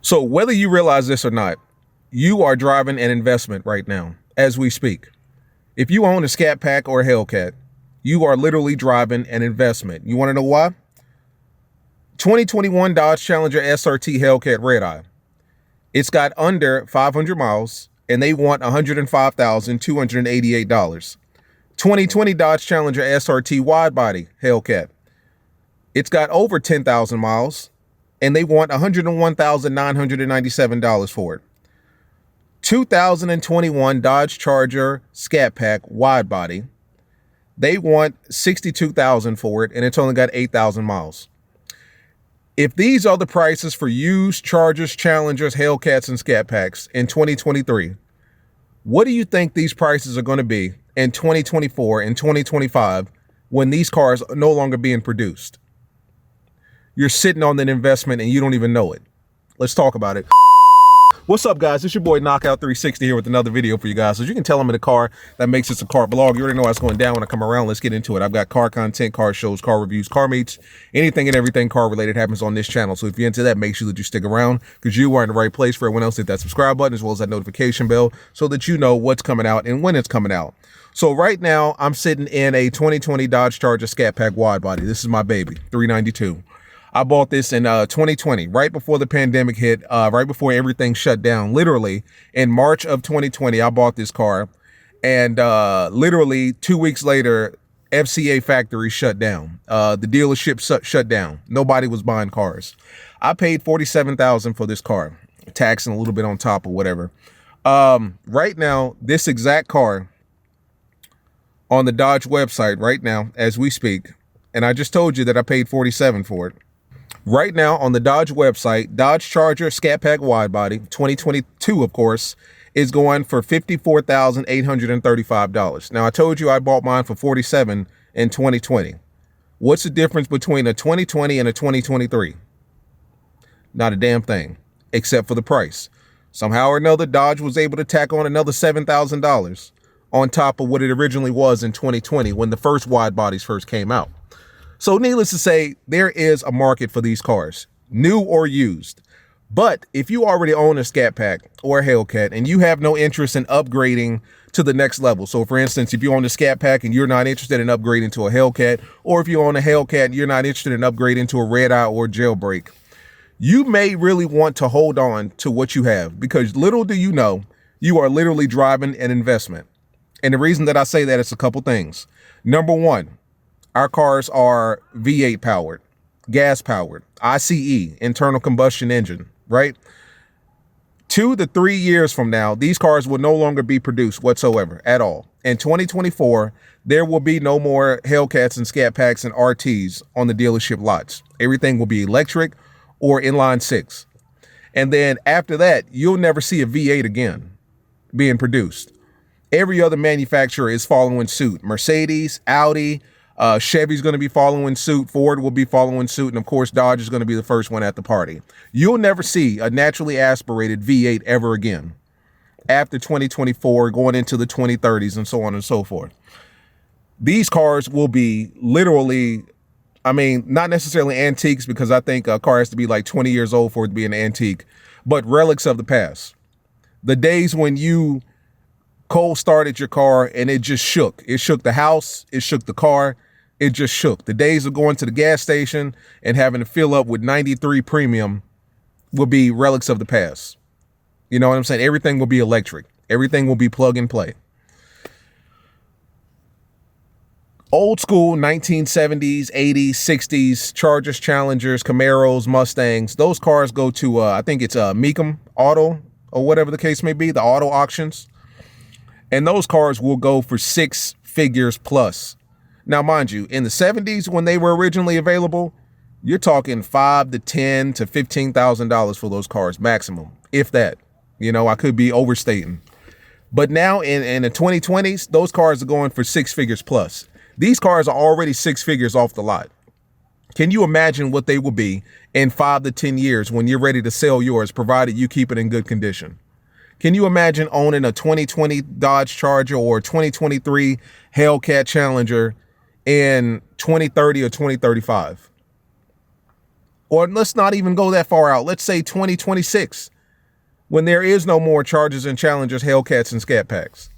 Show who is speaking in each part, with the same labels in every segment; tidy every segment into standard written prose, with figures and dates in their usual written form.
Speaker 1: So whether you realize this or not, you are driving an investment right now as we speak. If you own a ScatPack or a Hellcat, you are literally driving an investment. You want to know why? 2021 Dodge Challenger SRT Hellcat Red Eye. It's got under 500 miles and they want $105,288. 2020 Dodge Challenger SRT Wide Body Hellcat. It's got over 10,000 miles and they want $101,997 for it. 2021 Dodge Charger ScatPack Wide Body. They want $62,000 for it, and it's only got 8,000 miles. If these are the prices for used Chargers, Challengers, Hellcats, and ScatPacks in 2023, what do you think these prices are going to be in 2024 and 2025 when these cars are no longer being produced? You're sitting on that investment and you don't even know it. Let's talk about it. What's up, guys? It's your boy Knockout 360 here with another video for you guys. As you can tell, I'm in a car that makes this a car blog. You already know what's going down when I come around. Let's get into it. I've got car content, car shows, car reviews, car meets, anything and everything car related happens on this channel. So if you're into that, make sure that you stick around because you are in the right place. For everyone else, hit that subscribe button as well as that notification bell so that you know what's coming out and when it's coming out. So right now, I'm sitting in a 2020 Dodge Charger ScatPack Wide Body. This is my baby, 392. I bought this in 2020, right before the pandemic hit, right before everything shut down. Literally, in March of 2020, I bought this car. And literally 2 weeks later, FCA factory shut down. The dealership shut down. Nobody was buying cars. I paid $47,000 for this car, taxing a little bit on top or whatever. Right now, this exact car on the Dodge website right now, as we speak, and I just told you that I paid $47,000 for it. Right now on the Dodge website, Dodge Charger ScatPack Wide Body, 2022, of course, is going for $54,835. Now, I told you I bought mine for $47,000 in 2020. What's the difference between a 2020 and a 2023? Not a damn thing, except for the price. Somehow or another, Dodge was able to tack on another $7,000 on top of what it originally was in 2020 when the first wide bodies first came out. So needless to say, there is a market for these cars, new or used. But if you already own a ScatPack or a Hellcat and you have no interest in upgrading to the next level. So for instance, if you own a ScatPack and you're not interested in upgrading to a Hellcat, or if you own a Hellcat and you're not interested in upgrading to a Red Eye or Jailbreak, you may really want to hold on to what you have because little do you know, you are literally driving an investment. And the reason that I say that is a couple things. Number one, our cars are V8 powered, gas powered, ICE, internal combustion engine, right? 2 to 3 years from now, these cars will no longer be produced whatsoever at all. In 2024, there will be no more Hellcats and ScatPacks and RTs on the dealership lots. Everything will be electric or inline six. And then after that, you'll never see a V8 again being produced. Every other manufacturer is following suit. Mercedes, Audi, Chevy's going to be following suit. Ford will be following suit. And of course, Dodge is going to be the first one at the party. You'll never see a naturally aspirated V8 ever again after 2024, going into the 2030s and so on and so forth. These cars will be literally, I mean, not necessarily antiques because I think a car has to be like 20 years old for it to be an antique, but relics of the past. The days when you cold started your car and it just shook. It shook the house. It shook the car. It just shook. The days of going to the gas station and having to fill up with 93 premium will be relics of the past. You know what I'm saying? Everything will be electric. Everything will be plug and play. Old school 1970s, 80s, 60s, Chargers, Challengers, Camaros, Mustangs. Those cars go to, I think it's Mecum Auto or whatever the case may be, the auto auctions. And those cars will go for 6 figures plus. Now, mind you, in the 70s, when they were originally available, you're talking $5,000 to $10,000 to $15,000 for those cars maximum, if that. You know, I could be overstating. But now in the 2020s, those cars are going for 6 figures plus. These cars are already 6 figures off the lot. Can you imagine what they will be in 5 to 10 years when you're ready to sell yours, provided you keep it in good condition? Can you imagine owning a 2020 Dodge Charger or 2023 Hellcat Challenger in 2030 or 2035? Or let's not even go that far out. Let's say 2026, when there is no more Chargers and Challengers, Hellcats and ScatPacks.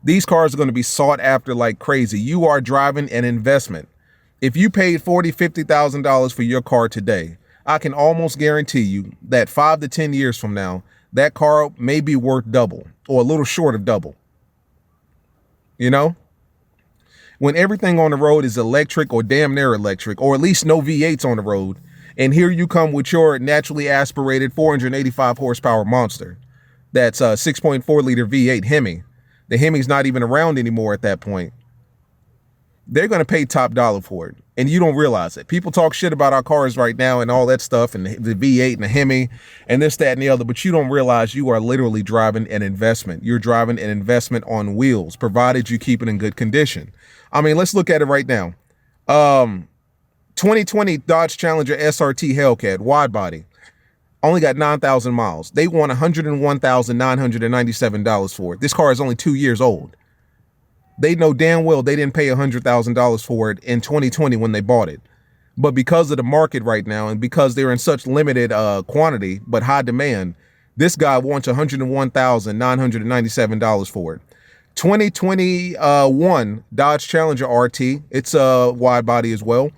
Speaker 1: These cars are going to be sought after like crazy. You are driving an investment. If you paid $40,000, $50,000 for your car today, I can almost guarantee you that 5 to 10 years from now, that car may be worth double or a little short of double. You know? When everything on the road is electric or damn near electric, or at least no V8s on the road, and here you come with your naturally aspirated 485 horsepower monster. That's a 6.4 liter V8 Hemi. The Hemi's not even around anymore at that point. They're going to pay top dollar for it, and you don't realize it. People talk shit about our cars right now and all that stuff, and the V8 and the Hemi and this, that, and the other, but you don't realize you are literally driving an investment. You're driving an investment on wheels, provided you keep it in good condition. I mean, let's look at it right now. 2020 Dodge Challenger SRT Hellcat, wide body, only got 9,000 miles. They want $101,997 for it. This car is only 2 years old. They know damn well they didn't pay $100,000 for it in 2020 when they bought it. But because of the market right now, and because they're in such limited quantity but high demand, this guy wants $101,997 for it. 2021 Dodge Challenger RT, it's a wide body as well.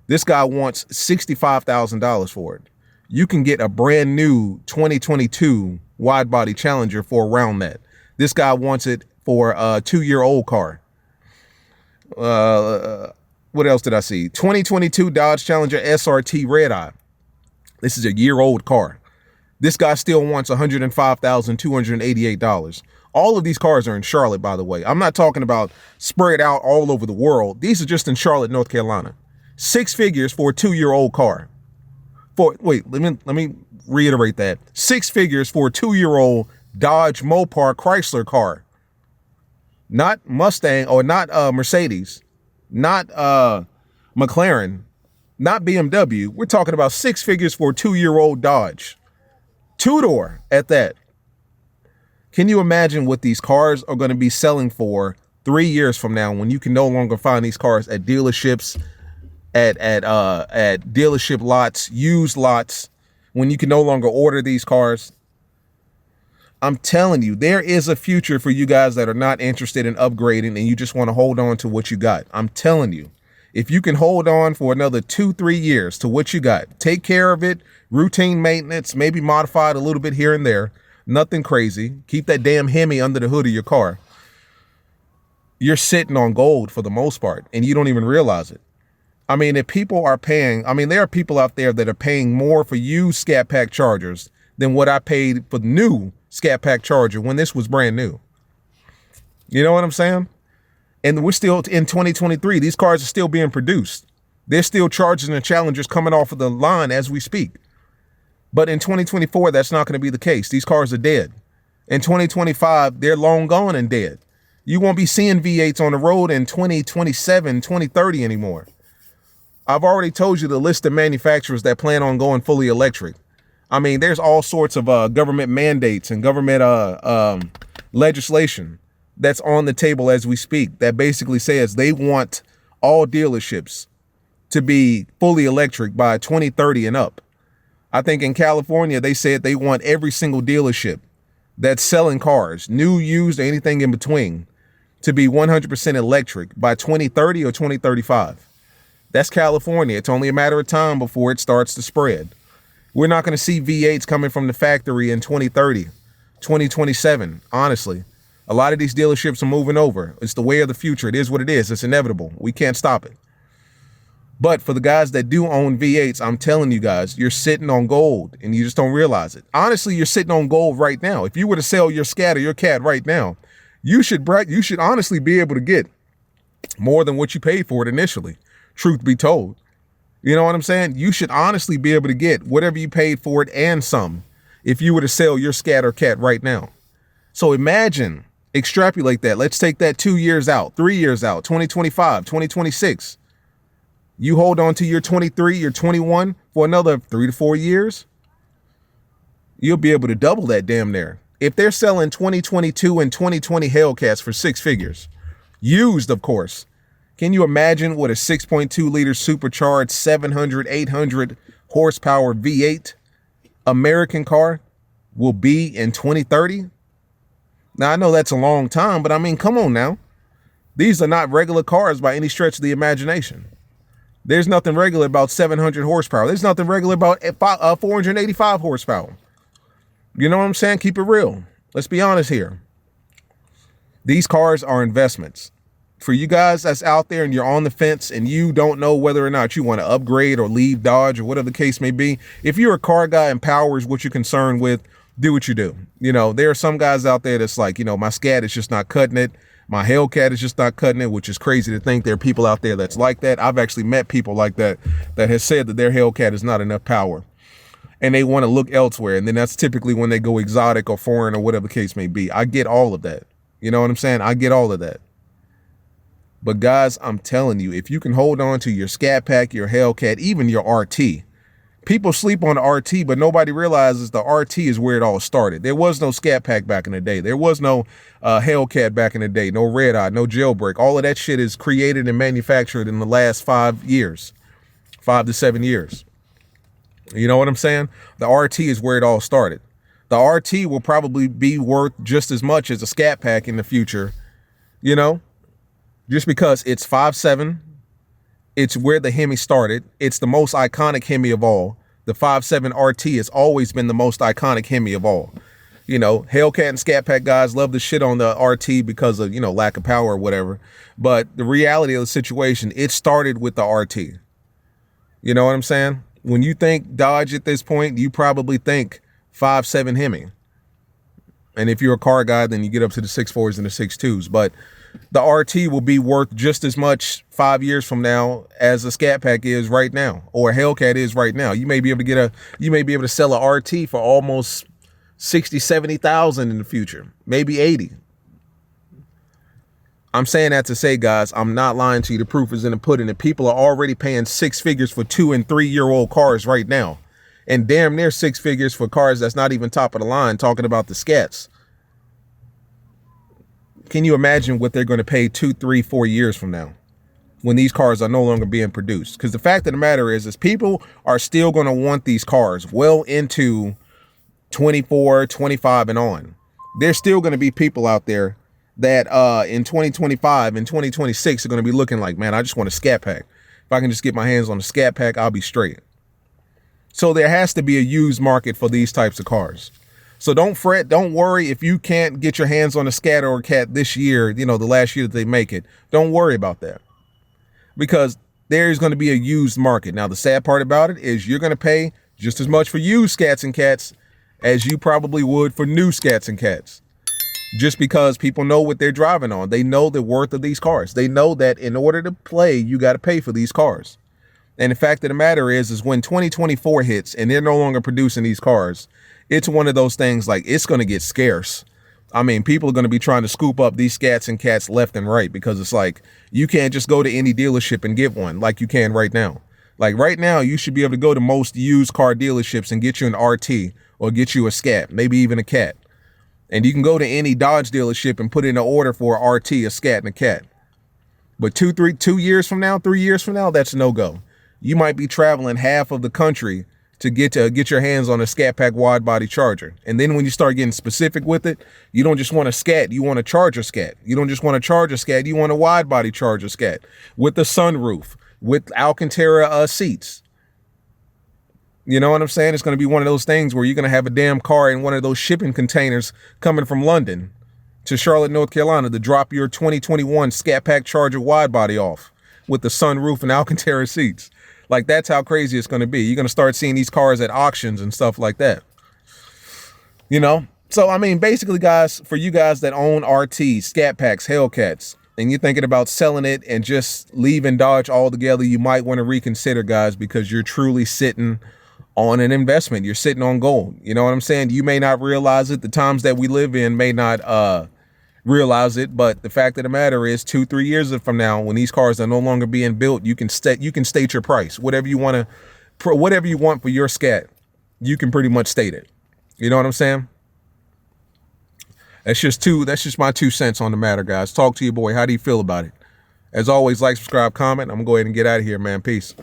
Speaker 1: This guy wants $65,000 for it. You can get a brand new 2022 wide body Challenger for around that. This guy wants it for a 2-year-old car. What else did I see? 2022 Dodge Challenger SRT Red Eye. This is a year-old car. This guy still wants $105,288. All of these cars are in Charlotte, by the way. I'm not talking about spread out all over the world. These are just in Charlotte, North Carolina. 6 figures for a 2-year-old car. Let me reiterate that. 6 figures for a 2-year-old Dodge Mopar Chrysler car. Not Mustang, or not Mercedes, not McLaren, not BMW. We're talking about 6 figures for a 2-year-old Dodge. 2-door at that. Can you imagine what these cars are going to be selling for 3 years from now, when you can no longer find these cars at dealerships, at dealership lots, used lots, when you can no longer order these cars? I'm telling you, there is a future for you guys that are not interested in upgrading and you just want to hold on to what you got. I'm telling you, if you can hold on for another 2-3 years to what you got, take care of it, routine maintenance, maybe modify it a little bit here and there, nothing crazy. Keep that damn Hemi under the hood of your car. You're sitting on gold for the most part, and you don't even realize it. I mean, if people are paying, there are people out there that are paying more for used ScatPack Chargers than what I paid for the new ScatPack Charger when this was brand new. You know what I'm saying? And we're still in 2023. These cars are still being produced. There's still Chargers and Challengers coming off of the line as we speak. But in 2024, that's not going to be the case. These cars are dead. In 2025, they're long gone and dead. You won't be seeing V8s on the road in 2027, 2030 anymore. I've already told you the list of manufacturers that plan on going fully electric. There's all sorts of government mandates and government legislation that's on the table as we speak that basically says they want all dealerships to be fully electric by 2030 and up. I think in California, they said they want every single dealership that's selling cars, new, used, or anything in between, to be 100% electric by 2030 or 2035. That's California. It's only a matter of time before it starts to spread. We're not going to see V8s coming from the factory in 2030, 2027. Honestly, a lot of these dealerships are moving over. It's the way of the future. It is what it is. It's inevitable. We can't stop it. But for the guys that do own V8s, I'm telling you guys, you're sitting on gold and you just don't realize it. Honestly, you're sitting on gold right now. If you were to sell your Scat or your Cat right now, you should honestly be able to get more than what you paid for it initially. Truth be told. You know what I'm saying? You should honestly be able to get whatever you paid for it and some if you were to sell your Scat or Cat right now. So imagine, extrapolate that. Let's take that 2 years out, 3 years out, 2025, 2026. You hold on to your 23, your 21 for another 3 to 4 years. You'll be able to double that damn near. If they're selling 2022 and 2020 Hellcats for 6 figures, used, of course. Can you imagine what a 6.2 liter supercharged 700, 800 horsepower V8 American car will be in 2030? Now, I know that's a long time, but I mean, come on now. These are not regular cars by any stretch of the imagination. There's nothing regular about 700 horsepower. There's nothing regular about 485 horsepower. You know what I'm saying? Keep it real. Let's be honest here. These cars are investments. For you guys that's out there and you're on the fence and you don't know whether or not you want to upgrade or leave Dodge or whatever the case may be, if you're a car guy and power is what you're concerned with, do what you do. You know, there are some guys out there that's like, you know, my Scat is just not cutting it. My Hellcat is just not cutting it, which is crazy to think there are people out there that's like that. I've actually met people like that that has said that their Hellcat is not enough power and they want to look elsewhere. And then that's typically when they go exotic or foreign or whatever the case may be. I get all of that. You know what I'm saying? I get all of that. But guys, I'm telling you, if you can hold on to your ScatPack, your Hellcat, even your RT, people sleep on the RT, but nobody realizes the RT is where it all started. There was no ScatPack back in the day. There was no Hellcat back in the day, no red eye, no jailbreak. All of that shit is created and manufactured in the last 5 years, 5 to 7 years. You know what I'm saying? The RT is where it all started. The RT will probably be worth just as much as a ScatPack in the future, you know? Just because it's 5.7, it's where the Hemi started. It's the most iconic Hemi of all. The 5.7 RT has always been the most iconic Hemi of all. You know, Hellcat and ScatPack guys love to shit on the RT because of, you know, lack of power or whatever. But the reality of the situation, it started with the RT. You know what I'm saying? When you think Dodge at this point, you probably think 5.7 Hemi. And if you're a car guy, then you get up to the 6.4s and the 6.2s. But the RT will be worth just as much 5 years from now as a ScatPack is right now, or a Hellcat is right now. You may be able to sell a RT for almost 60, 70,000 in the future, maybe 80. I'm saying that to say, guys, I'm not lying to you. The proof is in the pudding, and people are already paying 6 figures for 2- and 3-year-old cars right now, and damn near 6 figures for cars that's not even top of the line, talking about the Scats. Can you imagine what they're going to pay 2, 3, 4 years from now when these cars are no longer being produced? Because the fact of the matter is people are still going to want these cars well into 24, 25 and on. There's still going to be people out there that in 2025 and 2026 are going to be looking like, man, I just want a ScatPack. If I can just get my hands on a ScatPack, I'll be straight. So there has to be a used market for these types of cars. So don't fret, don't worry if you can't get your hands on a Scat or a Cat this year, you know, the last year that they make it. Don't worry about that, because there's going to be a used market. Now, the sad part about it is you're going to pay just as much for used Scats and Cats as you probably would for new Scats and Cats, just because people know what they're driving on. They know the worth of these cars. They know that in order to play, you got to pay for these cars. And the fact of the matter is when 2024 hits and they're no longer producing these cars, it's one of those things like it's going to get scarce. I mean, people are going to be trying to scoop up these Scats and Cats left and right, because it's like you can't just go to any dealership and get one like you can right now. Like right now, you should be able to go to most used car dealerships and get you an RT or get you a Scat, maybe even a Cat. And you can go to any Dodge dealership and put in an order for a RT, a Scat, and a Cat. But 2 years from now, 3 years from now, that's no go. You might be traveling half of the country to get your hands on a ScatPack wide body charger. And then when you start getting specific with it, you don't just want a Scat, you want a Charger Scat. You don't just want a Charger Scat, you want a wide body Charger Scat with the sunroof, with Alcantara seats. You know what I'm saying? It's going to be one of those things where you're going to have a damn car in one of those shipping containers coming from London to Charlotte, North Carolina to drop your 2021 ScatPack Charger wide body off with the sunroof and Alcantara seats. Like, that's how crazy it's going to be. You're going to start seeing these cars at auctions and stuff like that. You know? So, I mean, basically, guys, for you guys that own RTs, ScatPacks, Hellcats, and you're thinking about selling it and just leaving Dodge altogether, you might want to reconsider, guys, because you're truly sitting on an investment. You're sitting on gold. You know what I'm saying? You may not realize it. The times that we live in may not realize it, but the fact of the matter is 2, 3 years from now, when these cars are no longer being built, you can state your price. Whatever you want for your Scat, you can pretty much state it. You know what I'm saying? That's just my 2 cents on the matter, guys. Talk to your boy. How do you feel about it? As always, like, subscribe, comment. I'm gonna go ahead and get out of here, man. Peace.